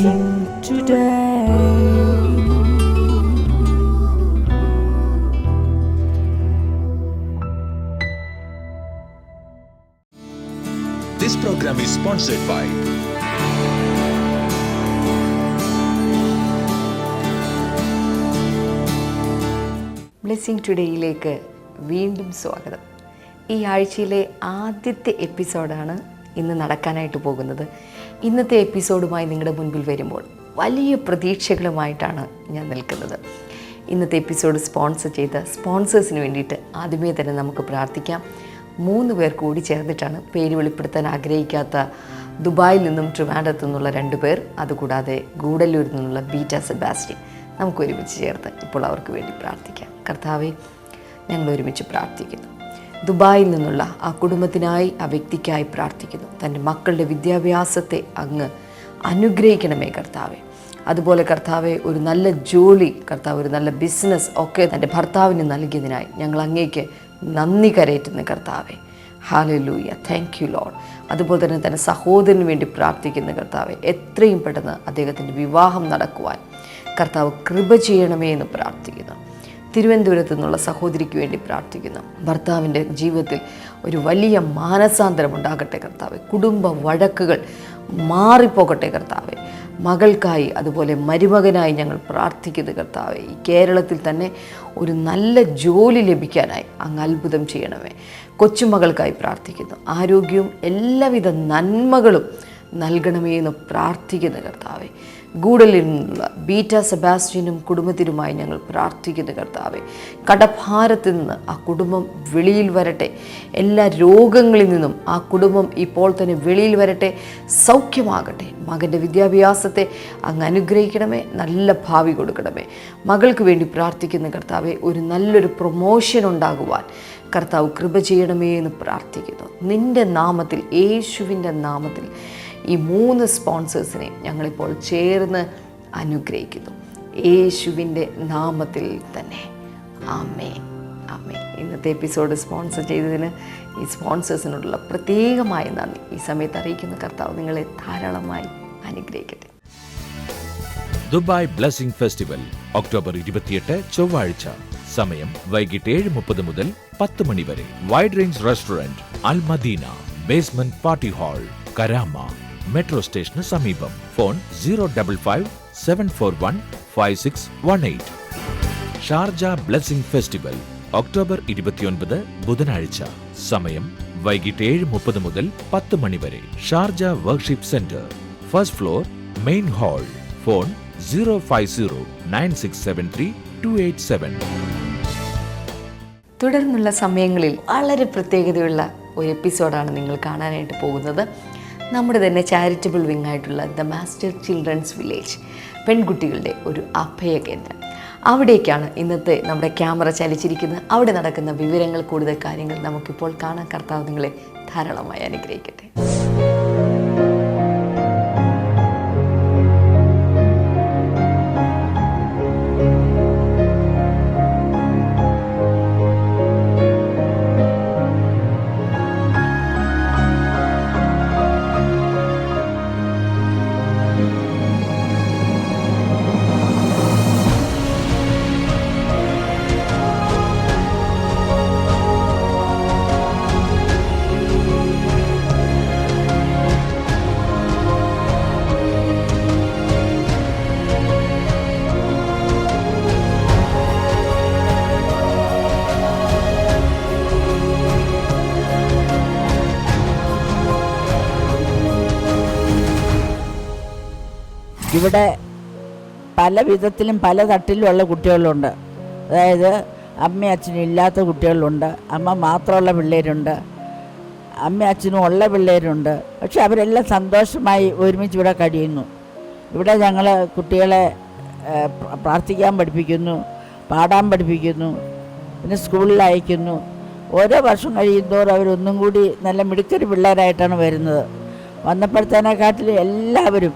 blessing today. This program is sponsored by blessing ടുഡേയിലേക്ക് വീണ്ടും സ്വാഗതം. ഈ ആഴ്ചയിലെ ആദ്യത്തെ എപ്പിസോഡാണ് ഇന്ന് നടക്കാനായിട്ട് പോകുന്നത്. ഇന്നത്തെ എപ്പിസോഡുമായി നിങ്ങളുടെ മുൻപിൽ വരുമ്പോൾ വലിയ പ്രതീക്ഷകളുമായിട്ടാണ് ഞാൻ നിൽക്കുന്നത്. ഇന്നത്തെ എപ്പിസോഡ് സ്പോൺസർ ചെയ്ത സ്പോൺസേഴ്സിന് വേണ്ടിയിട്ട് ആദ്യമേ തന്നെ നമുക്ക് പ്രാർത്ഥിക്കാം. 3 പേർ കൂടി ചേർന്നിട്ടാണ്, പേര് വെളിപ്പെടുത്താൻ ആഗ്രഹിക്കാത്ത ദുബായിൽ നിന്നും ട്രിവാൻഡ്രത്തു നിന്നുള്ള 2 പേർ, അതുകൂടാതെ ഗൂഡല്ലൂരിൽ നിന്നുള്ള ബീറ്റ സെബാസ്റ്റ്യൻ. നമുക്ക് ഒരുമിച്ച് ചേർത്ത് ഇപ്പോൾ അവർക്ക് വേണ്ടി പ്രാർത്ഥിക്കാം. കർത്താവെ, ഞങ്ങൾ ഒരുമിച്ച് പ്രാർത്ഥിക്കുന്നു. ദുബായിൽ നിന്നുള്ള ആ കുടുംബത്തിനായി, ആ വ്യക്തിക്കായി പ്രാർത്ഥിക്കുന്നു. തൻ്റെ മക്കളുടെ വിദ്യാഭ്യാസത്തെ അങ്ങ് അനുഗ്രഹിക്കണമേ കർത്താവെ. അതുപോലെ കർത്താവെ, ഒരു നല്ല ജോലി, കർത്താവ് ഒരു നല്ല ബിസിനസ് ഒക്കെ തൻ്റെ ഭർത്താവിന് നൽകിയതിനായി ഞങ്ങൾ അങ്ങേക്ക് നന്ദി കരയറ്റുന്നു കർത്താവെ. Hallelujah, thank you Lord. അതുപോലെ തന്നെ തൻ്റെ സഹോദരന് വേണ്ടി പ്രാർത്ഥിക്കുന്ന കർത്താവെ, എത്രയും പെട്ടെന്ന് അദ്ദേഹത്തിൻ്റെ വിവാഹം നടക്കുവാൻ കർത്താവ് കൃപ ചെയ്യണമേ എന്ന് പ്രാർത്ഥിക്കുന്നു. തിരുവനന്തപുരത്തു നിന്നുള്ള സഹോദരിക്ക് വേണ്ടി പ്രാർത്ഥിക്കുന്നു. ഭർത്താവിൻ്റെ ജീവിതത്തിൽ ഒരു വലിയ മാനസാന്തരം ഉണ്ടാകട്ടെ കർത്താവെ. കുടുംബ വഴക്കുകൾ മാറിപ്പോകട്ടെ കർത്താവെ. മകൾക്കായി, അതുപോലെ മരുമകനായി ഞങ്ങൾ പ്രാർത്ഥിക്കുന്നു കർത്താവെ. ഈ കേരളത്തിൽ തന്നെ ഒരു നല്ല ജോലി ലഭിക്കാനായി അങ്ങ് അത്ഭുതം ചെയ്യണമേ. കൊച്ചുമകൾക്കായി പ്രാർത്ഥിക്കുന്നു. ആരോഗ്യവും എല്ലാവിധ നന്മകളും നൽകണമേ എന്ന് പ്രാർത്ഥിക്കുന്നു കർത്താവെ. ഗൂഡലിൽ നിന്നുള്ള ബീറ്റ സെബാസ്റ്റ്യനും കുടുംബത്തിനുമായി ഞങ്ങൾ പ്രാർത്ഥിക്കുന്നു കർത്താവെ. കടഭാരത്തിൽ നിന്ന് ആ കുടുംബം വെളിയിൽ വരട്ടെ. എല്ലാ രോഗങ്ങളിൽ നിന്നും ആ കുടുംബം ഇപ്പോൾ തന്നെ വെളിയിൽ വരട്ടെ, സൗഖ്യമാകട്ടെ. മകൻ്റെ വിദ്യാഭ്യാസത്തെ അങ്ങ് അനുഗ്രഹിക്കണമേ, നല്ല ഭാവി കൊടുക്കണമേ. മകൾക്ക് വേണ്ടി പ്രാർത്ഥിക്കുന്ന കർത്താവെ, ഒരു നല്ലൊരു പ്രൊമോഷൻ ഉണ്ടാകുവാൻ കർത്താവ് കൃപ ചെയ്യണമേ എന്ന് പ്രാർത്ഥിക്കുന്നു. നിൻ്റെ നാമത്തിൽ, യേശുവിൻ്റെ നാമത്തിൽ ഈ 3 സ്പോൺസേഴ്സിനെ ഞങ്ങളിപ്പോൾ ചേർന്ന് അനുഗ്രഹിക്കുന്നു. യേശുവിൻ്റെ നാമത്തിൽ തന്നെ. ആമേൻ, ആമേൻ. ഇന്നത്തെ എപ്പിസോഡ് സ്പോൺസർ ചെയ്തതിന് ഈ സ്പോൺസേഴ്സിനോടുള്ള പ്രത്യേകമായ നന്ദി ഈ സമയത്ത് അറിയിക്കുന്ന കർത്താവ് നിങ്ങളെ ധാരാളമായി അനുഗ്രഹിക്കട്ടെ. ദുബായ് ബ്ലെസ്സിംഗ് ഫെസ്റ്റിവൽ ഒക്ടോബർ 28 ചൊവ്വാഴ്ച. സമയം വൈകിട്ട് 7:30 മുതൽ 10 മണി വരെ. Wide range restaurant, Al Madina, basement party hall, Karama, metro സ്റ്റേഷന് സമീപം. Phone 055-741-5618. Sharjah blessing festival October 29 ബുധനാഴ്ച. സമയം വൈകിട്ട് 7:30 മുതൽ 10 മണി വരെ. Sharjah worship centre, first floor, main hall. Phone 050-9673-287. തുടർന്നുള്ള സമയങ്ങളിൽ വളരെ പ്രത്യേകതയുള്ള ഒരു എപ്പിസോഡാണ് നിങ്ങൾ കാണാനായിട്ട് പോകുന്നത്. നമ്മുടെ തന്നെ ചാരിറ്റബിൾ വിങ് ആയിട്ടുള്ള ദ മാസ്റ്റർ ചിൽഡ്രൻസ് വില്ലേജ്, പെൺകുട്ടികളുടെ ഒരു അഭയ കേന്ദ്രം. അവിടേക്കാണ് ഇന്നത്തെ നമ്മുടെ ക്യാമറ ചലിച്ചിരിക്കുന്നത്. അവിടെ നടക്കുന്ന വിവരങ്ങൾ, കൂടുതൽ കാര്യങ്ങൾ നമുക്കിപ്പോൾ കാണാൻ. കർത്താവ് നിങ്ങളെ ധാരാളമായി അനുഗ്രഹിക്കട്ടെ. ഇവിടെ പല വിധത്തിലും പല തട്ടിലുമുള്ള കുട്ടികളുണ്ട്. അതായത് അമ്മയും അച്ഛനും ഇല്ലാത്ത കുട്ടികളുണ്ട്, അമ്മ മാത്രമുള്ള പിള്ളേരുണ്ട്, അമ്മയും അച്ഛനും ഉള്ള പിള്ളേരുണ്ട്. പക്ഷെ അവരെല്ലാം സന്തോഷമായി ഒരുമിച്ച് ഇവിടെ കഴിയുന്നു. ഇവിടെ ഞങ്ങൾ കുട്ടികളെ പ്രാർത്ഥിക്കാൻ പഠിപ്പിക്കുന്നു, പാടാൻ പഠിപ്പിക്കുന്നു, പിന്നെ സ്കൂളിൽ അയക്കുന്നു. ഓരോ വർഷം കഴിയുന്തോറും അവരൊന്നും കൂടി നല്ല മിടുക്കരി പിള്ളേരായിട്ടാണ് വരുന്നത്. വന്നപ്പോഴത്തേനെക്കാട്ടിലും എല്ലാവരും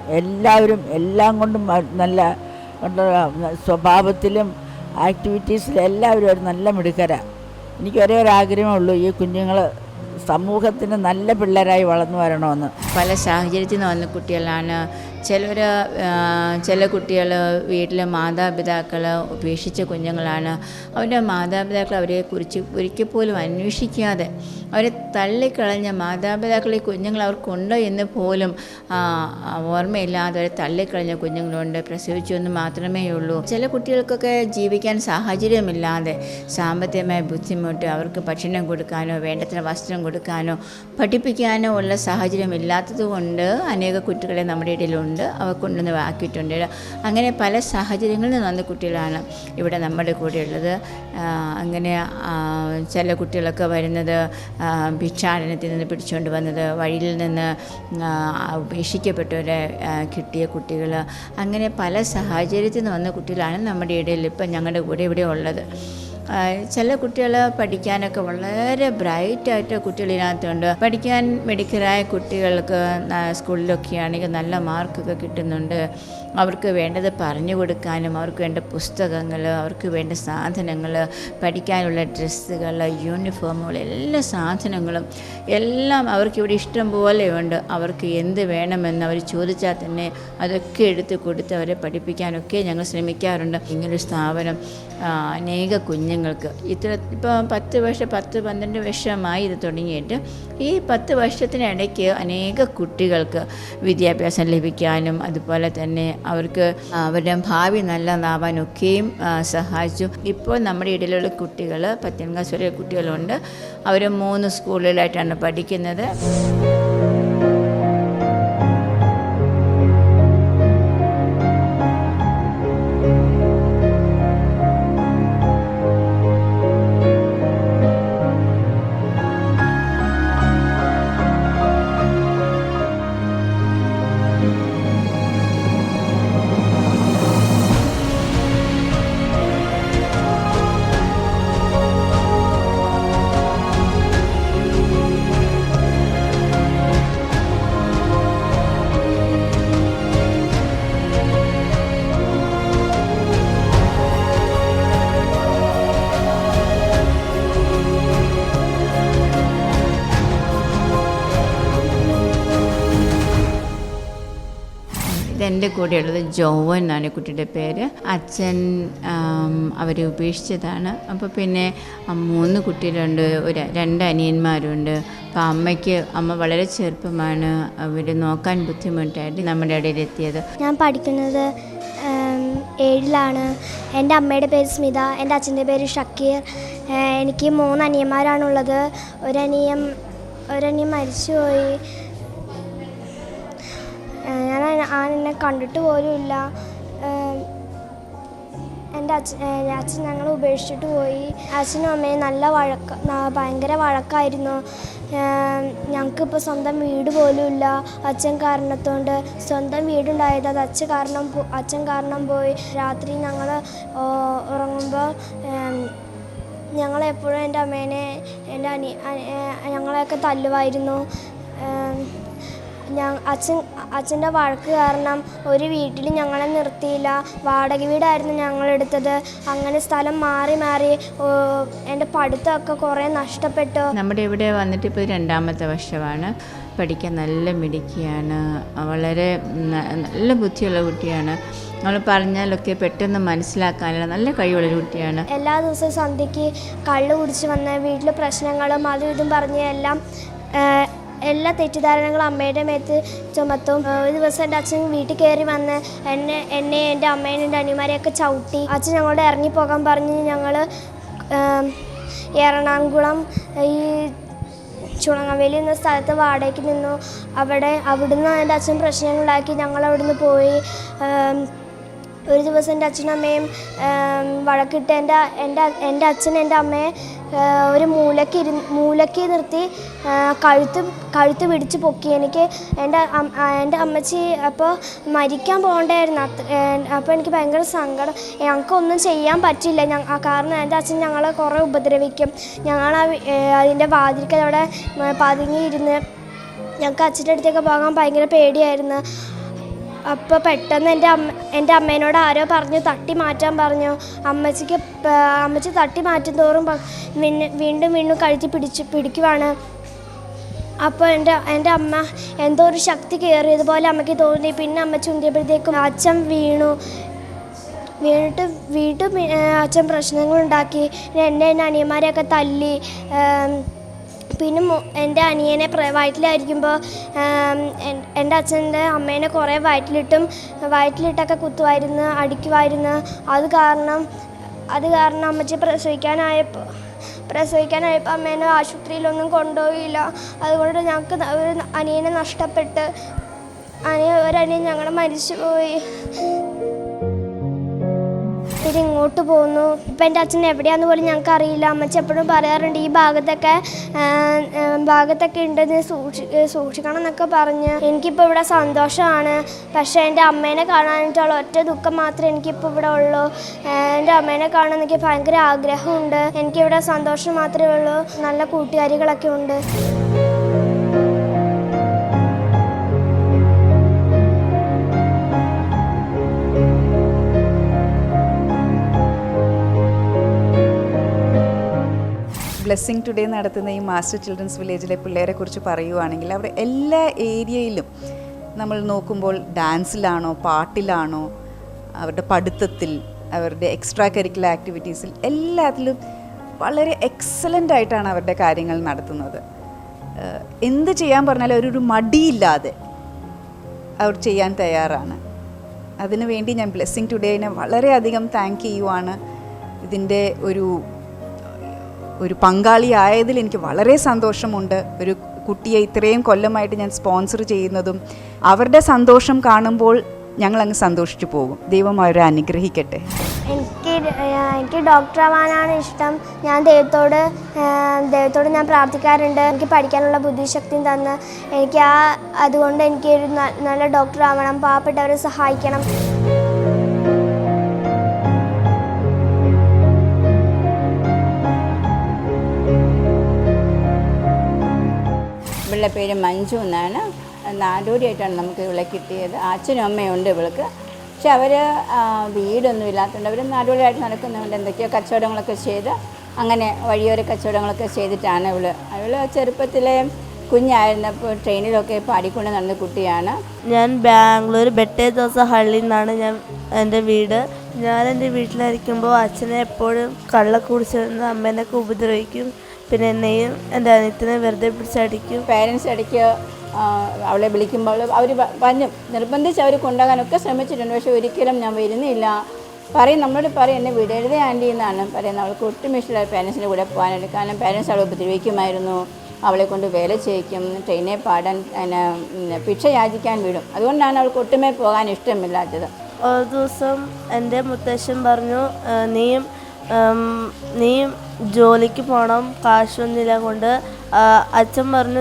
എല്ലാം കൊണ്ടും നല്ല സ്വഭാവത്തിലും ആക്ടിവിറ്റീസിലും എല്ലാവരും ഒരു നല്ല മിടുക്കരാണ്. എനിക്ക് ഒരേ ഒരു ആഗ്രഹമേ ഉള്ളൂ, ഈ കുഞ്ഞുങ്ങൾ സമൂഹത്തിന് നല്ല പിള്ളേരായി വളർന്നു വരണമെന്ന്. പല സാഹചര്യത്തിൽ നിന്ന് വന്ന കുട്ടികളാണ്. ചില കുട്ടികൾ വീട്ടിലെ മാതാപിതാക്കൾ ഉപേക്ഷിച്ച കുഞ്ഞുങ്ങളാണ്. അവരുടെ മാതാപിതാക്കൾ അവരെക്കുറിച്ച് ഒരിക്കൽ പോലും അന്വേഷിക്കാതെ അവരെ തള്ളിക്കളഞ്ഞ മാതാപിതാക്കളെ കുഞ്ഞുങ്ങൾ അവർക്കുണ്ടോ എന്ന് പോലും ഓർമ്മയില്ലാതെ അവരെ തള്ളിക്കളഞ്ഞ കുഞ്ഞുങ്ങളുണ്ട്. പ്രസവിച്ചു എന്ന് മാത്രമേ ഉള്ളൂ. ചില കുട്ടികൾക്കൊക്കെ ജീവിക്കാൻ സാഹചര്യമില്ലാതെ സാമ്പത്തികമായ ബുദ്ധിമുട്ട്, അവർക്ക് ഭക്ഷണം കൊടുക്കാനോ വേണ്ടത്ര വസ്ത്രം കൊടുക്കാനോ പഠിപ്പിക്കാനോ ഉള്ള സാഹചര്യമില്ലാത്തത് കൊണ്ട് അനേക കുട്ടികളെ നമ്മുടെ ഇടയിലുണ്ട്. അവ കൊണ്ടുവന്ന് ആക്കിയിട്ടുണ്ട്. അങ്ങനെ പല സാഹചര്യങ്ങളിൽ വന്ന കുട്ടികളാണ് ഇവിടെ നമ്മുടെ കൂടെയുള്ളത്. അങ്ങനെ ചില കുട്ടികളൊക്കെ വരുന്നത് ഭിക്ഷാടനത്തിൽ നിന്ന് പിടിച്ചുകൊണ്ട് വന്നത്, വഴിയിൽ നിന്ന് ഉപേക്ഷിക്കപ്പെട്ടവരെ കിട്ടിയ കുട്ടികൾ, അങ്ങനെ പല സാഹചര്യത്തിൽ നിന്ന് വന്ന കുട്ടികളാണ് നമ്മുടെ ഇടയിൽ ഇപ്പം ഞങ്ങളുടെ കൂടെ ഇവിടെ ഉള്ളത്. ചില കുട്ടികൾ പഠിക്കാനൊക്കെ വളരെ ബ്രൈറ്റായിട്ട് കുട്ടികൾ ഇതിനകത്തുണ്ട്. പഠിക്കാൻ മിടുക്കരായ കുട്ടികൾക്ക് സ്കൂളിലൊക്കെ ആണെങ്കിൽ നല്ല മാർക്കൊക്കെ കിട്ടുന്നുണ്ട്. അവർക്ക് വേണ്ടത് പറഞ്ഞു കൊടുക്കാനും അവർക്ക് വേണ്ട പുസ്തകങ്ങൾ, അവർക്ക് വേണ്ട സാധനങ്ങൾ, പഠിക്കാനുള്ള ഡ്രസ്സുകൾ, യൂണിഫോമുകൾ, എല്ലാ സാധനങ്ങളും എല്ലാം അവർക്കിവിടെ ഇഷ്ടം പോലെയുണ്ട്. അവർക്ക് എന്ത് വേണമെന്ന് അവർ ചോദിച്ചാൽ തന്നെ അതൊക്കെ എടുത്ത് കൊടുത്ത് അവരെ പഠിപ്പിക്കാനൊക്കെ ഞങ്ങൾ ശ്രമിക്കാറുണ്ട്. ഇങ്ങനൊരു സ്ഥാപനം അനേക കുഞ്ഞുങ്ങൾക്ക് ഇപ്പോൾ 10-12 വർഷമായി ഇത് തുടങ്ങിയിട്ട് ഈ 10 വർഷത്തിനിടയ്ക്ക് അനേക കുട്ടികൾക്ക് വിദ്യാഭ്യാസം ലഭിക്കാനും അതുപോലെ തന്നെ അവർക്ക് അവരുടെ ഭാവി നല്ലതാവാനൊക്കെയും സഹായിച്ചു. ഇപ്പോൾ നമ്മുടെ ഇടയിലുള്ള കുട്ടികൾ 10ാം ക്ലാസ് വരെ കുട്ടികളുണ്ട്. അവർ 3 സ്കൂളുകളിലായിട്ടാണ് പഠിക്കുന്നത്. എൻ്റെ കൂടെയുള്ളത് ജോവൻ എന്നാണ് കുട്ടിയുടെ പേര്. അച്ഛൻ അവരെ ഉപേക്ഷിച്ചതാണ്. അപ്പോൾ പിന്നെ 3 കുട്ടികളുണ്ട്, 2 അനിയന്മാരുണ്ട്. അപ്പോൾ അമ്മ വളരെ ചെറുപ്പമാണ് അവർ നോക്കാൻ ബുദ്ധിമുട്ടായിട്ട് നമ്മുടെ ഇടയിലെത്തിയത്. ഞാൻ പഠിക്കുന്നത് 7ലാണ്. എൻ്റെ അമ്മയുടെ പേര് സ്മിത, എൻ്റെ അച്ഛൻ്റെ പേര് ഷക്കീർ. എനിക്ക് 3 അനിയന്മാരാണുള്ളത്. ഒരനിയൻ മരിച്ചുപോയി. ഞാൻ എന്നെ കണ്ടിട്ട് പോലുമില്ല. എൻ്റെ അച്ഛൻ ഞങ്ങൾ ഉപേക്ഷിച്ചിട്ട് പോയി. അച്ഛനും അമ്മയും ഭയങ്കര വഴക്കായിരുന്നു. ഞങ്ങൾക്കിപ്പോൾ സ്വന്തം വീട് പോലുമില്ല അച്ഛൻ കാരണത്തോണ്ട്. സ്വന്തം വീടുണ്ടായത് അത് അച്ഛൻ കാരണം പോയി. രാത്രി ഞങ്ങൾ ഉറങ്ങുമ്പോൾ ഞങ്ങളെപ്പോഴും എൻ്റെ അമ്മേനെ ഞങ്ങളെയൊക്കെ തല്ലുമായിരുന്നു. അച്ഛൻ്റെ വഴക്ക് കാരണം ഒരു വീട്ടിൽ ഞങ്ങളെ നിർത്തിയില്ല. വാടക വീടായിരുന്നു ഞങ്ങളെടുത്തത്. അങ്ങനെ സ്ഥലം മാറി എൻ്റെ പഠിത്തമൊക്കെ കുറേ നഷ്ടപ്പെട്ടു. നമ്മുടെ ഇവിടെ വന്നിട്ട് ഇപ്പോൾ 2ാമത്തെ വർഷമാണ്. പഠിക്കാൻ നല്ല മിടുക്കിയാണ്, വളരെ നല്ല ബുദ്ധിയുള്ള കുട്ടിയാണ്. നമ്മൾ പറഞ്ഞാലൊക്കെ പെട്ടെന്ന് മനസ്സിലാക്കാനുള്ള നല്ല കഴിവുള്ളൊരു കുട്ടിയാണ്. എല്ലാ ദിവസവും സന്ധ്യയ്ക്ക് കള്ള് കുടിച്ച് വന്ന് വീട്ടിൽ പ്രശ്നങ്ങളും അതും ഇതും പറഞ്ഞ് എല്ലാ തെറ്റിദ്ധാരണകളും അമ്മയുടെ മേത്ത് ചുമത്തും. ഒരു ദിവസം എൻ്റെ അച്ഛൻ വീട്ടിൽ കയറി വന്ന് എന്നെ എൻ്റെ അമ്മേനെ എൻ്റെ അനിയന്മാരെയൊക്കെ ചവിട്ടി. അച്ഛൻ ഞങ്ങളോട് ഇറങ്ങിപ്പോകാൻ പറഞ്ഞ് ഞങ്ങൾ എറണാകുളം ഈ ചുണങ്ങവേലി എന്ന സ്ഥലത്ത് വാടകയ്ക്ക് നിന്നു. അവിടുന്ന് എൻ്റെ അച്ഛൻ പ്രശ്നങ്ങളുണ്ടാക്കി. ഞങ്ങളവിടുന്ന് പോയി. ഒരു ദിവസം എൻ്റെ അച്ഛനും അമ്മയും വഴക്കിട്ട് എൻ്റെ അച്ഛൻ എൻ്റെ അമ്മയെ ഒരു മൂലയ്ക്ക് നിർത്തി കഴുത്ത് പിടിച്ച് പൊക്കി. എൻ്റെ അമ്മച്ചി അപ്പോൾ മരിക്കാൻ പോകണ്ടായിരുന്നു. അപ്പോൾ എനിക്ക് ഭയങ്കര സങ്കടം. ഞങ്ങൾക്കൊന്നും ചെയ്യാൻ പറ്റില്ല. കാരണം എൻ്റെ അച്ഛൻ ഞങ്ങളെ കുറേ ഉപദ്രവിക്കും. ഞങ്ങൾ അതിൻ്റെ വാതിൽക്കൽ അവിടെ പതുങ്ങിയിരുന്ന് ഞങ്ങൾക്ക് അച്ഛൻ്റെ അടുത്തേക്ക് പോകാൻ ഭയങ്കര പേടിയായിരുന്നു. അപ്പോൾ പെട്ടെന്ന് എൻ്റെ അമ്മേനോട് ആരോ പറഞ്ഞു തട്ടി മാറ്റാൻ പറഞ്ഞു. അമ്മച്ചി തട്ടി മാറ്റും തോറും വീണ്ടും കഴുത്തി പിടിക്കുവാണ്. അപ്പോൾ എൻ്റെ അമ്മ എന്തോ ഒരു ശക്തി കയറിയതുപോലെ അമ്മയ്ക്ക് തോന്നി. പിന്നെ അമ്മ ചുന്തിയപ്പോഴത്തേക്കും അച്ഛൻ വീണിട്ട് വീണ്ടും അച്ഛൻ പ്രശ്നങ്ങളുണ്ടാക്കി. എൻ്റെ അനിയന്മാരെയൊക്കെ തല്ലി. പിന്നെ എൻ്റെ അനിയനെ വയറ്റിലായിരിക്കുമ്പോൾ എൻ്റെ അച്ഛൻ്റെ അമ്മേനെ കുറേ വയറ്റിലിട്ടൊക്കെ കുത്തുമായിരുന്നു, അടിക്കുമായിരുന്നു. അത് കാരണം അമ്മച്ചി പ്രസവിക്കാനായപ്പോൾ അമ്മേനെ ആശുപത്രിയിലൊന്നും കൊണ്ടുപോയില്ല. അതുകൊണ്ട് ഞങ്ങൾക്ക് ഒരു അനിയനെ നഷ്ടപ്പെട്ട് ഒരനിയൻ ഞങ്ങൾ മരിച്ചുപോയി. പിന്നെ ഇങ്ങോട്ട് പോന്നു. ഇപ്പം എൻ്റെ അച്ഛൻ എവിടെയാണെന്ന് പോലും ഞങ്ങൾക്ക് അറിയില്ല. അമ്മച്ചി എപ്പോഴും പറയാറുണ്ട് ഈ ഭാഗത്തൊക്കെ ഉണ്ടെന്ന് സൂക്ഷിക്കണം എന്നൊക്കെ പറഞ്ഞ്. എനിക്കിപ്പോൾ ഇവിടെ സന്തോഷമാണ്. പക്ഷേ എൻ്റെ അമ്മേനെ കാണാനായിട്ടുള്ള ഒറ്റ ദുഃഖം മാത്രമേ എനിക്കിപ്പോൾ ഇവിടെ ഉള്ളൂ. എൻ്റെ അമ്മേനെ കാണാൻ എനിക്ക് ഭയങ്കര ആഗ്രഹമുണ്ട്. എനിക്കിവിടെ സന്തോഷം മാത്രമേ ഉള്ളൂ. നല്ല കൂട്ടുകാരികളൊക്കെ ഉണ്ട്. ബ്ലെസ്സിങ് ടുഡേ നടത്തുന്ന ഈ മാസ്റ്റർ ചിൽഡ്രൻസ് വില്ലേജിലെ പിള്ളേരെക്കുറിച്ച് പറയുവാണെങ്കിൽ അവർ എല്ലാ ഏരിയയിലും നമ്മൾ നോക്കുമ്പോൾ ഡാൻസിലാണോ, പാട്ടിലാണോ, അവരുടെ പഠിത്തത്തിൽ, അവരുടെ എക്സ്ട്രാ കരിക്കുലർ ആക്ടിവിറ്റീസിൽ എല്ലാത്തിലും വളരെ എക്സലൻ്റ് ആയിട്ടാണ് അവരുടെ കാര്യങ്ങൾ നടത്തുന്നത്. എന്ത് ചെയ്യാൻ പറഞ്ഞാലും ഒരു മടിയില്ലാതെ അവർ ചെയ്യാൻ തയ്യാറാണ്. അതിനുവേണ്ടി ഞാൻ ബ്ലെസ്സിങ് ടുഡേനെ വളരെയധികം താങ്ക് ചെയ്യുവാണ്. ഇതിൻ്റെ ഒരു പങ്കാളിയായതിൽ എനിക്ക് വളരെ സന്തോഷമുണ്ട്. ഒരു കുട്ടിയെ ഇത്രയും കൊല്ലമായിട്ട് ഞാൻ സ്പോൺസർ ചെയ്യുന്നതും അവരുടെ സന്തോഷം കാണുമ്പോൾ ഞങ്ങളങ്ങ് സന്തോഷിച്ചു പോകും. ദൈവം അവരെ അനുഗ്രഹിക്കട്ടെ. എനിക്ക് ഡോക്ടറാവാനാണ് ഇഷ്ടം. ഞാൻ ദൈവത്തോട് ഞാൻ പ്രാർത്ഥിക്കാറുണ്ട്. എനിക്ക് പഠിക്കാനുള്ള ബുദ്ധിശക്തിയും തന്ന് അതുകൊണ്ട് എനിക്കൊരു നല്ല ഡോക്ടറാവണം, പാവപ്പെട്ടവരെ സഹായിക്കണം. ഇവളുടെ പേര് മഞ്ജു എന്നാണ്. നാടോടിയായിട്ടാണ് നമുക്ക് ഇവളെ കിട്ടിയത്. അച്ഛനും അമ്മയുണ്ട് ഇവൾക്ക്. പക്ഷെ അവർ വീടൊന്നും ഇല്ലാത്തതുകൊണ്ട് അവർ നാടോടിയായിട്ട് നടക്കുന്നുണ്ട്. എന്തൊക്കെയോ കച്ചവടങ്ങളൊക്കെ ചെയ്ത് അങ്ങനെ വഴിയോര കച്ചവടങ്ങളൊക്കെ ചെയ്തിട്ടാണ് ഇവൾ ചെറുപ്പത്തിലെ കുഞ്ഞായിരുന്നപ്പോൾ ട്രെയിനിലൊക്കെ പാടിക്കൊണ്ട് നടന്ന കുട്ടിയാണ്. ഞാൻ ബാംഗ്ലൂർ ബെട്ടേദോസ ഹള്ളിയിൽ നിന്നാണ് എൻ്റെ വീട്. ഞാൻ എൻ്റെ വീട്ടിലായിരിക്കുമ്പോൾ അച്ഛനെ എപ്പോഴും കള്ള കുടിച്ചിരുന്ന അമ്മേനൊക്കെ ഉപദ്രവിക്കും. പിന്നെ എന്നെയും എൻ്റെ അനിയത്തിനെ വെറുതെ പിടിച്ചടിക്കും. പേരൻസ് ഇടയ്ക്ക് അവളെ വിളിക്കുമ്പോൾ അവർ നിർബന്ധിച്ച് അവർ കൊണ്ടുപോകാനൊക്കെ ശ്രമിച്ചിട്ടുണ്ട്. പക്ഷെ ഒരിക്കലും ഞാൻ വരുന്നില്ല നമ്മളോട് പറയും എന്നെ വിടരുതേ ആൻറ്റി എന്നാണ് പറയുന്നത്. അവൾക്ക് ഒട്ടും ഇഷ്ടമില്ല പേരൻസിൻ്റെ കൂടെ പോകാനായിട്ട്. കാരണം പേരൻസ് അവളെ ഉപദ്രവിക്കുമായിരുന്നു, അവളെ കൊണ്ട് വേല ചെയ്യിക്കും, ട്രെയിനെ പാടാൻ ഭിക്ഷ യാചിക്കാൻ വിടും. അതുകൊണ്ടാണ് അവൾക്ക് ഒട്ടുമേ പോകാൻ ഇഷ്ടമില്ലാത്തത്. ഒരു ദിവസം എൻ്റെ മുത്തശ്ശൻ പറഞ്ഞു, നീ ജോലിക്ക് പോകണം, കാശൊന്നുമില്ല കൊണ്ട്. അച്ഛൻ പറഞ്ഞു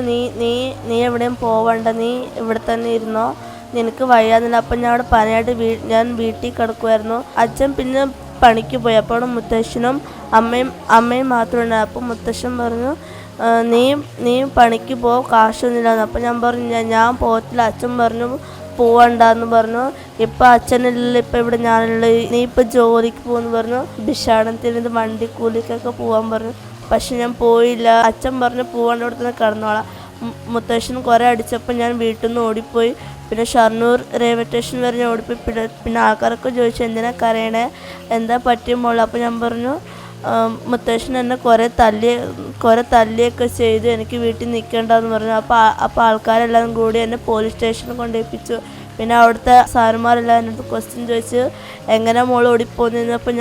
നീ എവിടെയും പോവണ്ട, നീ ഇവിടെ തന്നെ ഇരുന്നോ, നിനക്ക് വയ്യാന്നില്ല. അപ്പം ഞാൻ അവിടെ പനിയായിട്ട് ഞാൻ വീട്ടിൽ കിടക്കുമായിരുന്നു. അച്ഛൻ പിന്നെ പണിക്ക് പോയി. അപ്പോൾ മുത്തശ്ശനും അമ്മയും മാത്രമേ. അപ്പം മുത്തശ്ശൻ പറഞ്ഞു നീ പണിക്ക് പോ, കാശൊന്നുമില്ലാന്ന്. അപ്പം ഞാൻ പറഞ്ഞു ഞാൻ പോകത്തില്ല. അച്ഛൻ പറഞ്ഞു പോവണ്ടെന്ന് പറഞ്ഞു. ഇപ്പം അച്ഛനില്ല, ഇപ്പം ഇവിടെ ഞാനുള്ള, നീ ഇപ്പം ജോലിക്ക് പോകുമെന്ന് പറഞ്ഞു. ഭിക്ഷാടനത്തിന് വണ്ടി കൂലിക്കൊക്കെ പോകാൻ പറഞ്ഞു. പക്ഷെ ഞാൻ പോയില്ല. അച്ഛൻ പറഞ്ഞു പോവാണ്ട് ഇവിടെ തന്നെ കിടന്നോളാം. മുത്തശ്ശൻ കുറേ അടിച്ചപ്പോൾ ഞാൻ വീട്ടിൽ നിന്ന് ഓടിപ്പോയി. പിന്നെ ഷർണൂർ റെയിൽവേ സ്റ്റേഷൻ വരെ ഞാൻ ഓടിപ്പോയി. പിന്നെ ആൾക്കാരൊക്കെ ചോദിച്ചു എന്തിനാ കരയണേ, എന്താ പറ്റിയുമ്പോൾ. അപ്പോൾ ഞാൻ പറഞ്ഞു മുത്തശ്ശൻ എന്നെ കുറേ തല്ലിയൊക്കെ ചെയ്തു, എനിക്ക് വീട്ടിൽ നിൽക്കേണ്ടെന്ന് പറഞ്ഞു. അപ്പോൾ ആൾക്കാരെല്ലാം കൂടി എന്നെ പോലീസ് സ്റ്റേഷനിൽ കൊണ്ടേൽപ്പിച്ചു. പിന്നെ അവിടുത്തെ സാറുമാരെല്ലാം എന്നോട് ക്വസ്റ്റ്യൻ ചോദിച്ചു എങ്ങനെ മോൾ ഓടിപ്പോന്നപ്പോൾ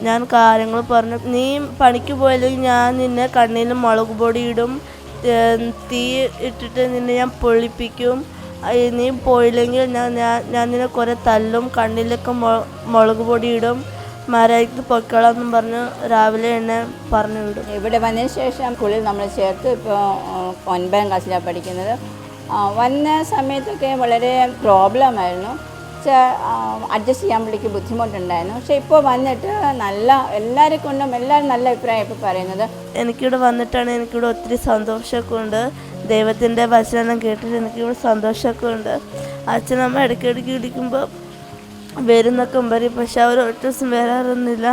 ഞാൻ കാര്യങ്ങൾ പറഞ്ഞു. നീ പണിക്ക് പോയില്ലെങ്കിൽ ഞാൻ നിന്നെ കണ്ണിൽ മുളക് പൊടി ഇടും, തീ ഇട്ടിട്ട് നിന്നെ ഞാൻ പൊള്ളിപ്പിക്കും, നീ പോയില്ലെങ്കിൽ ഞാൻ നിന്നെ കുറേ തല്ലും, കണ്ണിലൊക്കെ മുളക് പൊടി ഇടും, മരയ്ക്ക് പൊയ്ക്കളെന്നും പറഞ്ഞ് രാവിലെ എന്നെ പറഞ്ഞു വിടും. ഇവിടെ വന്നതിന് ശേഷം സ്കൂളിൽ നമ്മൾ ചേർത്ത്. ഇപ്പോൾ 9ാം ക്ലാസ്സിലാണ് പഠിക്കുന്നത്. വന്ന സമയത്തൊക്കെ വളരെ പ്രോബ്ലമായിരുന്നു, അഡ്ജസ്റ്റ് ചെയ്യാൻ വേണ്ടിക്ക് ബുദ്ധിമുട്ടുണ്ടായിരുന്നു. പക്ഷേ ഇപ്പോൾ വന്നിട്ട് എല്ലാവരും നല്ല അഭിപ്രായം ഇപ്പോൾ പറയുന്നത്. എനിക്കിവിടെ വന്നിട്ടാണ് എനിക്കിവിടെ ഒത്തിരി സന്തോഷമൊക്കെ ഉണ്ട്. ദൈവത്തിൻ്റെ വചനം കേട്ടിട്ട് എനിക്കിവിടെ സന്തോഷമൊക്കെ ഉണ്ട്. അച്ഛനമ്മ ഇടയ്ക്കിടയ്ക്ക് ഇടിക്കുമ്പോൾ വരുന്നൊക്കെ പറയും, പക്ഷെ അവർ ഒറ്റ ദിവസം വരാറൊന്നുമില്ല.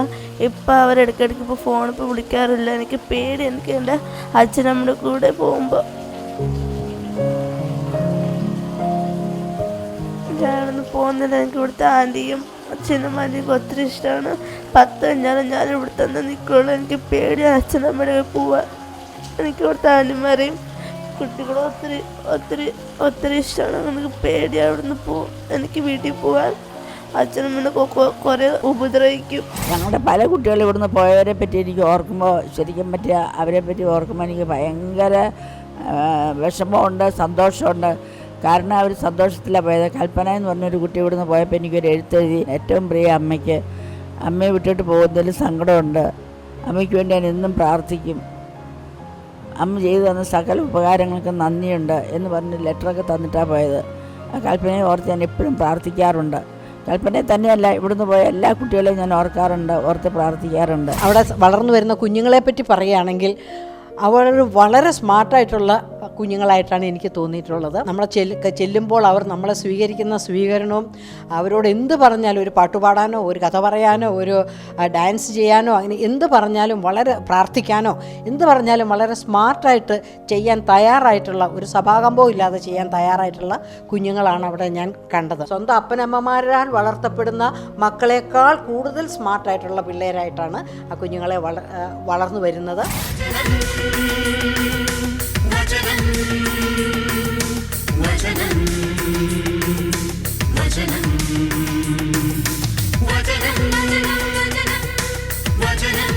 ഇപ്പം അവരിടയ്ക്കിടയ്ക്ക് ഇപ്പോൾ ഫോണിപ്പോൾ വിളിക്കാറില്ല. എനിക്ക് പേടി, എനിക്ക് എൻ്റെ അച്ഛനമ്മയുടെ കൂടെ പോകുമ്പോൾ ഞാനൊന്ന് പോകുന്നില്ല. എനിക്ക് ഇവിടുത്തെ ആൻറ്റിയും അച്ഛനും ആൻറ്റിയൊക്കെ ഒത്തിരി ഇഷ്ടമാണ്. 10 കഴിഞ്ഞാലും ഞാൻ ഇവിടെ തന്നെ നിൽക്കുള്ളൂ. എനിക്ക് പേടിയാണ് അച്ഛനമ്മയുടെ പോവാൻ. എനിക്ക് ഇവിടുത്തെ ആൻറ്റിമാരെയും കുട്ടികളും ഒത്തിരി ഒത്തിരി ഒത്തിരി ഇഷ്ടമാണ്. എനിക്ക് പേടിയാണ് ഇവിടുന്ന് പോകും. എനിക്ക് വീട്ടിൽ പോകാൻ. അച്ഛനമ്മനെ കുറേ ഉപദ്രവിക്കും. ഞങ്ങളുടെ പല കുട്ടികളും ഇവിടുന്ന് പോയവരെ പറ്റി എനിക്ക് ഓർക്കുമ്പോൾ ശരിക്കും പറ്റിയ അവരെ പറ്റി ഓർക്കുമ്പോൾ എനിക്ക് ഭയങ്കര വിഷമമുണ്ട്, സന്തോഷമുണ്ട്. കാരണം അവർ സന്തോഷത്തിലാണ് പോയത്. കൽപ്പന എന്ന് പറഞ്ഞൊരു കുട്ടി ഇവിടുന്ന് പോയപ്പോൾ എനിക്കൊരു എഴുത്തെഴുതി, ഏറ്റവും പ്രിയ അമ്മയ്ക്ക്, അമ്മയെ വിട്ടിട്ട് പോകുന്നതിൽ സങ്കടമുണ്ട്, അമ്മയ്ക്ക് വേണ്ടി ഞാൻ എന്നും പ്രാർത്ഥിക്കും, അമ്മ ചെയ്തു തന്ന സകല ഉപകാരങ്ങൾക്ക് നന്ദിയുണ്ട് എന്ന് പറഞ്ഞ് ലെറ്ററൊക്കെ തന്നിട്ടാണ് പോയത്. ആ കൽപ്പനയെ ഓർത്ത് ഞാൻ എപ്പോഴും പ്രാർത്ഥിക്കാറുണ്ട്. കൽപ്പനയെ തന്നെയല്ല, ഇവിടുന്ന് പോയ എല്ലാ കുട്ടികളെയും ഞാൻ ഓർക്കാറുണ്ട്, ഓർത്ത് പ്രാർത്ഥിക്കാറുണ്ട്. അവിടെ വളർന്നു വരുന്ന കുഞ്ഞുങ്ങളെ പറ്റി പറയുകയാണെങ്കിൽ അവർ വളരെ സ്മാർട്ടായിട്ടുള്ള കുഞ്ഞുങ്ങളായിട്ടാണ് എനിക്ക് തോന്നിയിട്ടുള്ളത്. നമ്മളെ ചെല്ലുമ്പോൾ അവർ നമ്മളെ സ്വീകരിക്കുന്ന സ്വീകരണവും, അവരോട് എന്ത് പറഞ്ഞാലും, ഒരു പാട്ട് പാടാനോ ഒരു കഥ പറയാനോ ഒരു ഡാൻസ് ചെയ്യാനോ അങ്ങനെ എന്ത് പറഞ്ഞാലും, വളരെ പ്രാർത്ഥിക്കാനോ എന്ത് പറഞ്ഞാലും വളരെ സ്മാർട്ടായിട്ട് ചെയ്യാൻ തയ്യാറായിട്ടുള്ള, ഒരു സഭാകമ്പവും ഇല്ലാതെ ചെയ്യാൻ തയ്യാറായിട്ടുള്ള കുഞ്ഞുങ്ങളാണ് അവിടെ ഞാൻ കണ്ടത്. സ്വന്തം അപ്പനമ്മമാരാൽ വളർത്തപ്പെടുന്ന മക്കളെക്കാൾ കൂടുതൽ സ്മാർട്ടായിട്ടുള്ള പിള്ളേരായിട്ടാണ് ആ കുഞ്ഞുങ്ങളെ വളർന്നു വരുന്നത്. വചനം വചനം വചനം വചനം വചനം വചനം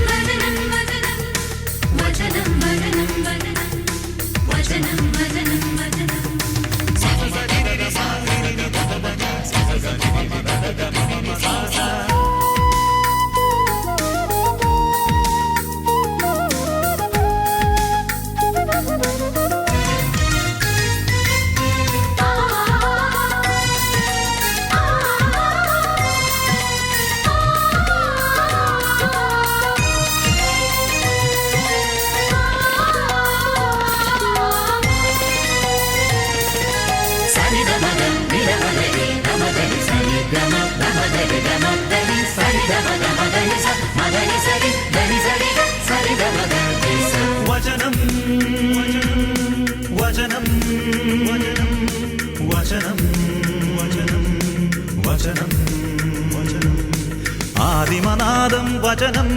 ആദിമനാദം വചനം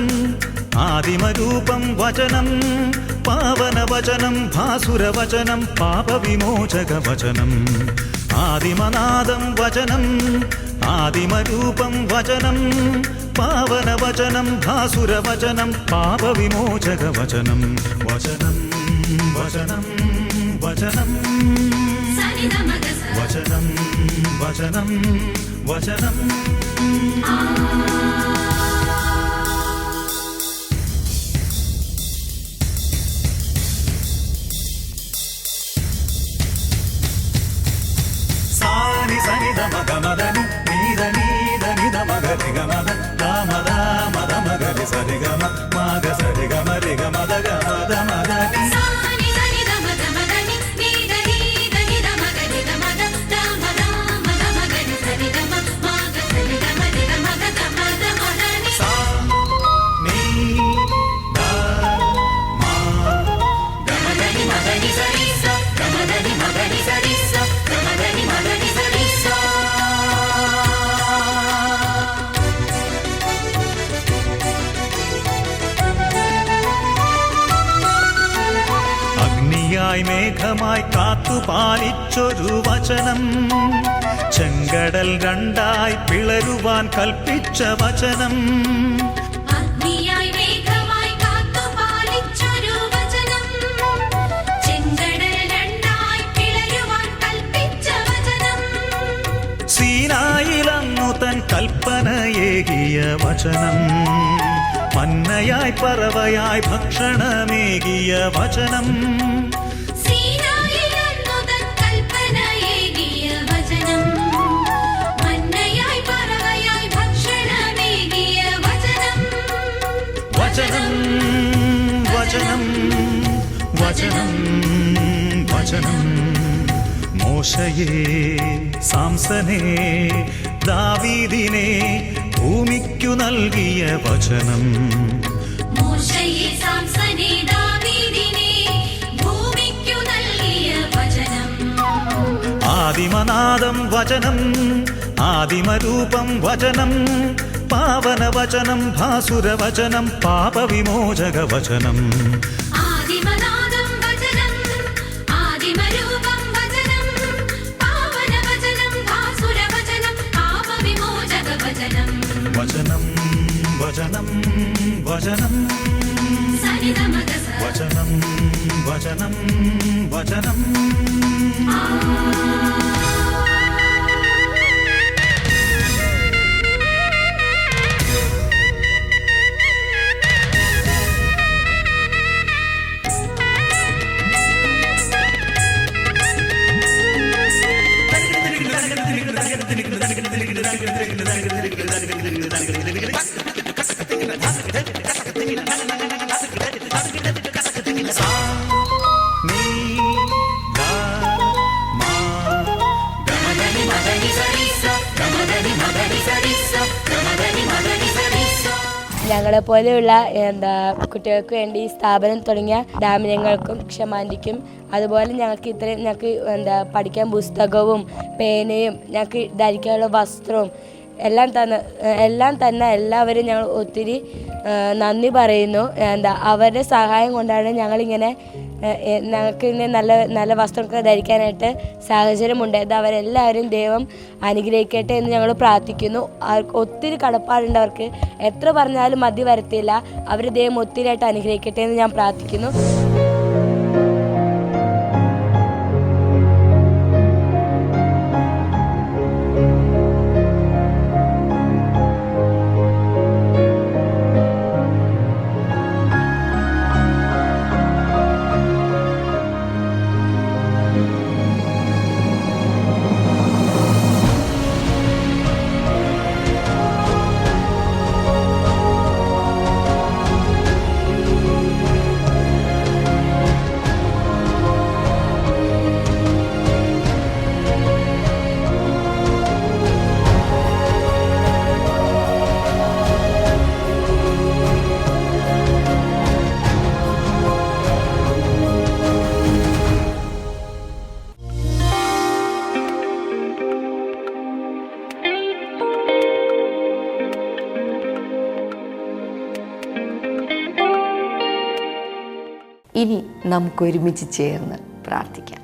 ആദിമരൂപം വചനം പാവനവചനം ഭാസുരവചനം പാപവിമോചകവചനം ആദിമനാദം വചനം ആദിമരൂപം വചനം പാവനവചനം ഭാസുരവചനം പാപവിമോചകവചനം വചനം വചനം വചനം വചനം വചനം വചനം സാനി സനി ദമ ഗമദനി നീദ നീദ നിദ മഗരി ഗമദ ഗമദ മദ മഗരി സരി ഗമ മഗ സരി ഗമ രി ഗമദ ഗമദ മദനി സാനി സനി ദമ ഗമദനി നീദ നീദ നിദ മഗരി ഗമദ ഗമദ മദ മഗരി സരി ഗമ മഗ സരി ഗമ രി ഗമദ ഗമദ മദനി സാ നീ ദ മ ഗമദനി മദനി സരി സ ഗമദനി മദനി സരി സ ഗമദനി മദനി സരി സ. അഗ്നിയായി മേഘമായി കാത്തുപാലിച്ചൊരു വചനം ചെങ്കടൽ രണ്ടായി പിളരുവാൻ കൽപ്പിച്ച വചനം അഗ്നിയായി മേഘമായി കാത്തുപാലിച്ചൊരു വചനം ചെങ്കടൽ രണ്ടായി പിളരുവാൻ കൽപ്പിച്ച വചനം സീനായിലന്നു തൻ കൽപ്പനയേകിയ വചനം മന്നയായി പറവയായി ഭക്ഷണമേകിയ വചനം സീനായിലന്നു തൻ കൽപ്പനയേകിയ വചനം മന്നയായി പറവയായി ഭക്ഷണമേകിയ വചനം വചനം വചനം വചനം വചനം മോശയെ സാംസനെ ദാവീദിനെ ഭൂമിക്കു നൽകിയ വചനം മോശയെ സാംസനെ ദാവീദിനെ ഭൂമിക്കു നൽകിയ ആദിമനാദം വചനം ആദിമരൂപം വചനം പാവനവചനം ഭാസുരവചനം പാപവിമോചകവചനം ആദിമനാദം വചനം ആദിമരൂപം വചനം പാവനവചനം ഭാസുരവചനം പാപവിമോചകവചനം വചനം വചനം വചനം സനിധമഗസ വചനം വചനം വചനം ഞങ്ങളെപ്പോലെയുള്ള കുട്ടികൾക്ക് വേണ്ടി ഈ സ്ഥാപനം തുടങ്ങിയ ഡാമിനങ്ങൾക്കും ക്ഷമാൻറ്റിക്കും അതുപോലെ ഞങ്ങൾക്ക് പഠിക്കാൻ പുസ്തകവും പേനയും ഞങ്ങൾക്ക് ധരിക്കാനുള്ള വസ്ത്രവും എല്ലാം തന്നെ എല്ലാവരും ഞങ്ങൾ ഒത്തിരി നന്ദി പറയുന്നു. അവരുടെ സഹായം കൊണ്ടാണ് ഞങ്ങളിങ്ങനെ ഞങ്ങൾക്ക് ഇങ്ങനെ നല്ല വസ്ത്രമൊക്കെ ധരിക്കാനായിട്ട് സാഹചര്യമുണ്ടായത്. അവരെല്ലാവരും ദൈവം അനുഗ്രഹിക്കട്ടെ എന്ന് ഞങ്ങൾ പ്രാർത്ഥിക്കുന്നു. ഒത്തിരി കടപ്പാടുണ്ട് അവർക്ക്, എത്ര പറഞ്ഞാലും മതി വരത്തില്ല. അവർ ദൈവം ഒത്തിരിയായിട്ട് അനുഗ്രഹിക്കട്ടെ എന്ന് ഞാൻ പ്രാർത്ഥിക്കുന്നു. ഇനി നമുക്ക് ഒരുമിച്ച് ചേർന്ന് പ്രാർത്ഥിക്കാം.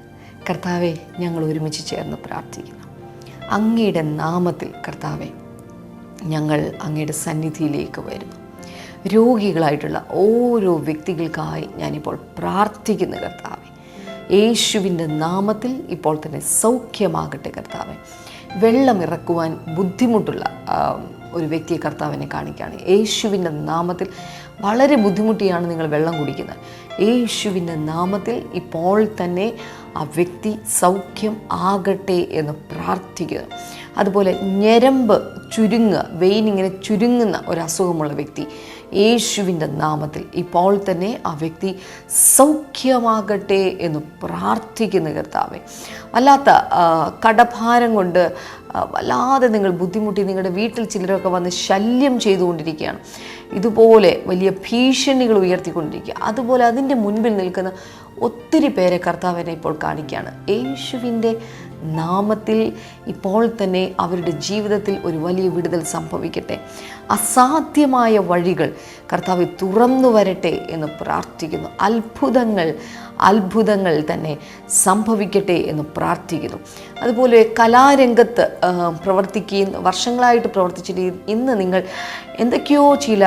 കർത്താവെ, ഞങ്ങൾ ഒരുമിച്ച് ചേർന്ന് പ്രാർത്ഥിക്കുന്നു. അങ്ങയുടെ നാമത്തിൽ കർത്താവെ, ഞങ്ങൾ അങ്ങയുടെ സന്നിധിയിലേക്ക് വരുന്നു. രോഗികളായിട്ടുള്ള ഓരോ വ്യക്തികൾക്കായി ഞാനിപ്പോൾ പ്രാർത്ഥിക്കുന്നു കർത്താവെ. യേശുവിൻ്റെ നാമത്തിൽ ഇപ്പോൾ തന്നെ സൗഖ്യമാകട്ടെ കർത്താവെ. വെള്ളം ഇറക്കുവാൻ ബുദ്ധിമുട്ടുള്ള ഒരു വ്യക്തിയെ കർത്താവിനെ കാണിക്കുകയാണ്. യേശുവിൻ്റെ നാമത്തിൽ വളരെ ബുദ്ധിമുട്ടിയാണ് നിങ്ങൾ വെള്ളം കുടിക്കുന്നത്. യേശുവിൻ്റെ നാമത്തിൽ ഇപ്പോൾ തന്നെ ആ വ്യക്തി സൗഖ്യം ആകട്ടെ എന്ന് പ്രാർത്ഥിക്കുന്നു. അതുപോലെ ഞരമ്പ് ചുരുങ്ങുക, വെയിൻ ഇങ്ങനെ ചുരുങ്ങുന്ന ഒരു അസുഖമുള്ള വ്യക്തി, യേശുവിൻ്റെ നാമത്തിൽ ഇപ്പോൾ തന്നെ ആ വ്യക്തി സൗഖ്യമാകട്ടെ എന്ന് പ്രാർത്ഥിക്കുന്നു കർത്താവെ. വല്ലാത്ത കടഭാരം കൊണ്ട് വല്ലാതെ നിങ്ങൾ ബുദ്ധിമുട്ടി നിങ്ങളുടെ വീട്ടിൽ ചിലരൊക്കെ വന്ന് ശല്യം ചെയ്തുകൊണ്ടിരിക്കുകയാണ്. ഇതുപോലെ വലിയ ഭീഷണികൾ ഉയർത്തിക്കൊണ്ടിരിക്കുക. അതുപോലെ അതിൻ്റെ മുൻപിൽ നിൽക്കുന്ന ഒത്തിരി പേരെ കർത്താവിനെ ഇപ്പോൾ കാണിക്കുകയാണ്. യേശുവിൻ്റെ നാമത്തിൽ ഇപ്പോൾ തന്നെ അവരുടെ ജീവിതത്തിൽ ഒരു വലിയ വിടുതൽ സംഭവിക്കട്ടെ. അസാധ്യമായ വഴികൾ കർത്താവ് തുറന്നു വരട്ടെ എന്ന് പ്രാർത്ഥിക്കുന്നു. അത്ഭുതങ്ങൾ തന്നെ സംഭവിക്കട്ടെ എന്ന് പ്രാർത്ഥിക്കുന്നു. അതുപോലെ കലാരംഗത്ത് പ്രവർത്തിക്കുകയും വർഷങ്ങളായിട്ട് പ്രവർത്തിച്ചിട്ട് ഇന്ന് നിങ്ങൾ എന്തൊക്കെയോ ചില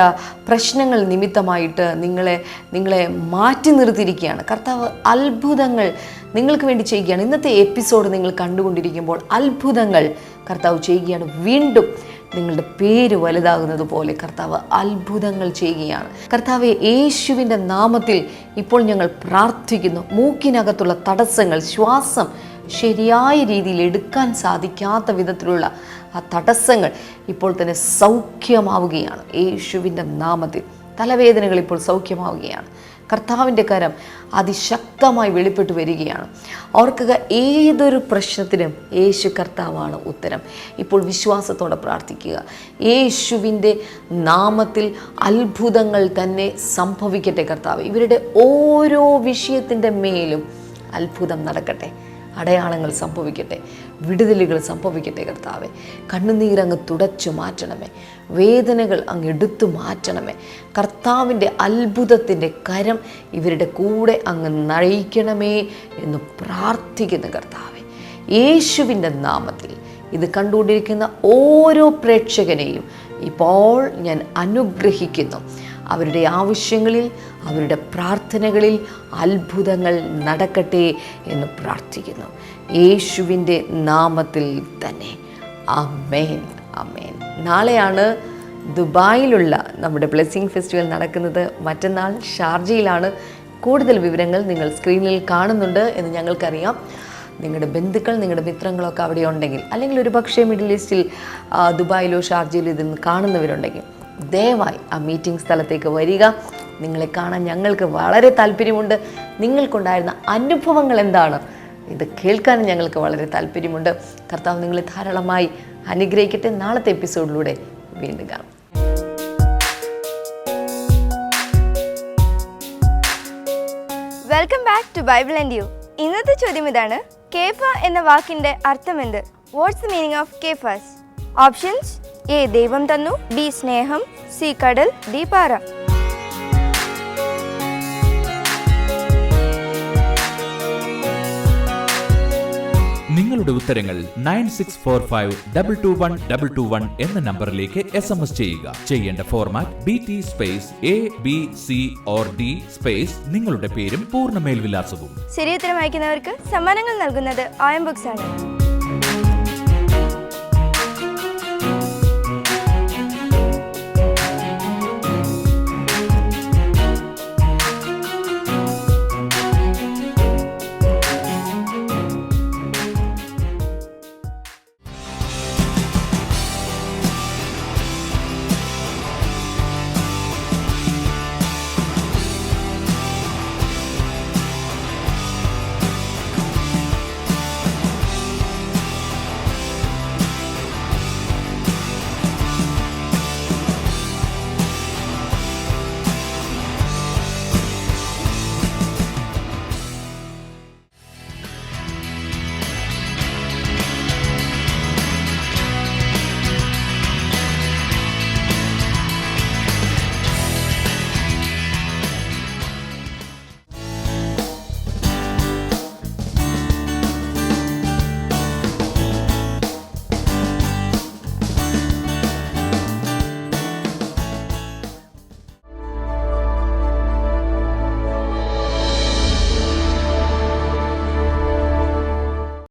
പ്രശ്നങ്ങൾ നിമിത്തമായിട്ട് നിങ്ങളെ മാറ്റി നിർത്തിയിരിക്കുകയാണ്. കർത്താവ് അത്ഭുതങ്ങൾ നിങ്ങൾക്ക് വേണ്ടി ചെയ്യുകയാണ്. ഇന്നത്തെ എപ്പിസോഡ് നിങ്ങൾ കണ്ടുകൊണ്ടിരിക്കുമ്പോൾ അത്ഭുതങ്ങൾ കർത്താവ് ചെയ്യുകയാണ്. വീണ്ടും നിങ്ങളുടെ പേര് വലുതാകുന്നത് പോലെ കർത്താവ് അത്ഭുതങ്ങൾ ചെയ്യുകയാണ്. കർത്താവെ, യേശുവിൻ്റെ നാമത്തിൽ ഇപ്പോൾ ഞങ്ങൾ പ്രാർത്ഥിക്കുന്നു. മൂക്കിനകത്തുള്ള തടസ്സങ്ങൾ, ശ്വാസം ശരിയായ രീതിയിൽ എടുക്കാൻ സാധിക്കാത്ത വിധത്തിലുള്ള ആ തടസ്സങ്ങൾ ഇപ്പോൾ തന്നെ സൗഖ്യമാവുകയാണ് യേശുവിൻ്റെ നാമത്തിൽ. തലവേദനകൾ ഇപ്പോൾ സൗഖ്യമാവുകയാണ്. കർത്താവിൻ്റെ കരം അതിശക്തമായി വെളിപ്പെട്ട് വരികയാണ്. ഓർക്കുക, ഏതൊരു പ്രശ്നത്തിനും യേശു കർത്താവാണ് ഉത്തരം. ഇപ്പോൾ വിശ്വാസത്തോടെ പ്രാർത്ഥിക്കുക. യേശുവിൻ്റെ നാമത്തിൽ അത്ഭുതങ്ങൾ തന്നെ സംഭവിക്കട്ടെ കർത്താവ്. ഇവരുടെ ഓരോ വിഷയത്തിൻ്റെ മേലും അത്ഭുതം നടക്കട്ടെ. അടയാളങ്ങൾ സംഭവിക്കട്ടെ, വിടുതലുകൾ സംഭവിക്കട്ടെ കർത്താവെ. കണ്ണുനീരങ്ങ് തുടച്ചു മാറ്റണമേ, വേദനകൾ അങ്ങ് എടുത്തു മാറ്റണമേ. കർത്താവിൻ്റെ അത്ഭുതത്തിൻ്റെ കരം ഇവരുടെ കൂടെ അങ്ങ് നയിക്കണമേ എന്ന് പ്രാർത്ഥിക്കുന്നു കർത്താവെ. യേശുവിൻ്റെ നാമത്തിൽ ഇത് കണ്ടുകൊണ്ടിരിക്കുന്ന ഓരോ പ്രേക്ഷകനെയും ഇപ്പോൾ ഞാൻ അനുഗ്രഹിക്കുന്നു. അവരുടെ ആവശ്യങ്ങളിൽ, അവരുടെ പ്രാർത്ഥനകളിൽ അത്ഭുതങ്ങൾ നടക്കട്ടെ എന്ന് പ്രാർത്ഥിക്കുന്നു, യേശുവിൻ്റെ നാമത്തിൽ തന്നെ. ആമേൻ, ആമേൻ. നാളെയാണ് ദുബായിലുള്ള നമ്മുടെ ബ്ലെസ്സിങ് ഫെസ്റ്റിവൽ നടക്കുന്നത്. മറ്റന്നാൾ ഷാർജയിലാണ്. കൂടുതൽ വിവരങ്ങൾ നിങ്ങൾ സ്ക്രീനിൽ കാണുന്നുണ്ട് എന്ന് ഞങ്ങൾക്കറിയാം. നിങ്ങളുടെ ബന്ധുക്കൾ, നിങ്ങളുടെ മിത്രങ്ങളൊക്കെ അവിടെ ഉണ്ടെങ്കിൽ, അല്ലെങ്കിൽ ഒരു പക്ഷേ മിഡിൽ ഈസ്റ്റിൽ ദുബായിലോ ഷാർജയിലോ ഇതിന്ന് കാണുന്നവരുണ്ടെങ്കിൽ ദയവായി ആ മീറ്റിംഗ് സ്ഥലത്തേക്ക് വരിക. നിങ്ങളെ കാണാൻ ഞങ്ങൾക്ക് വളരെ താല്പര്യമുണ്ട്. നിങ്ങൾക്കുണ്ടായിരുന്ന അനുഭവങ്ങൾ എന്താണ്, ഇത് കേൾക്കാനും ഞങ്ങൾക്ക് വളരെ താല്പര്യമുണ്ട്. കർത്താവ് നിങ്ങളെ ധാരാളമായി അനുഗ്രഹിക്കട്ടെ. നാളത്തെ എപ്പിസോഡിലൂടെ വീണ്ടും കാണാം. Welcome back to Bible and you. ഇന്നത്തെ ചോദ്യം ഇതാണ്: കേഫ എന്ന വാക്കിന്റെ അർത്ഥമെന്ത്? What's the meaning of Cephas? Options: A ദൈവം തന്നു, ബി സ്നേഹം, സി കടൽ, ഡി പാറ. നിങ്ങളുടെ ഉത്തരങ്ങൾ 9645221221 എന്ന നമ്പറിലേക്ക് SMS ചെയ്യുക. ചെയ്യേണ്ട format BT space ABC/D space നിങ്ങളുടെ പേരും പൂർണ്ണ മേൽവിലാസവും. ശരി ഉത്തരം അയക്കുന്നവർക്ക് സമ്മാനങ്ങൾ നൽകുന്നത് OM ബുക്സ് ആണ്.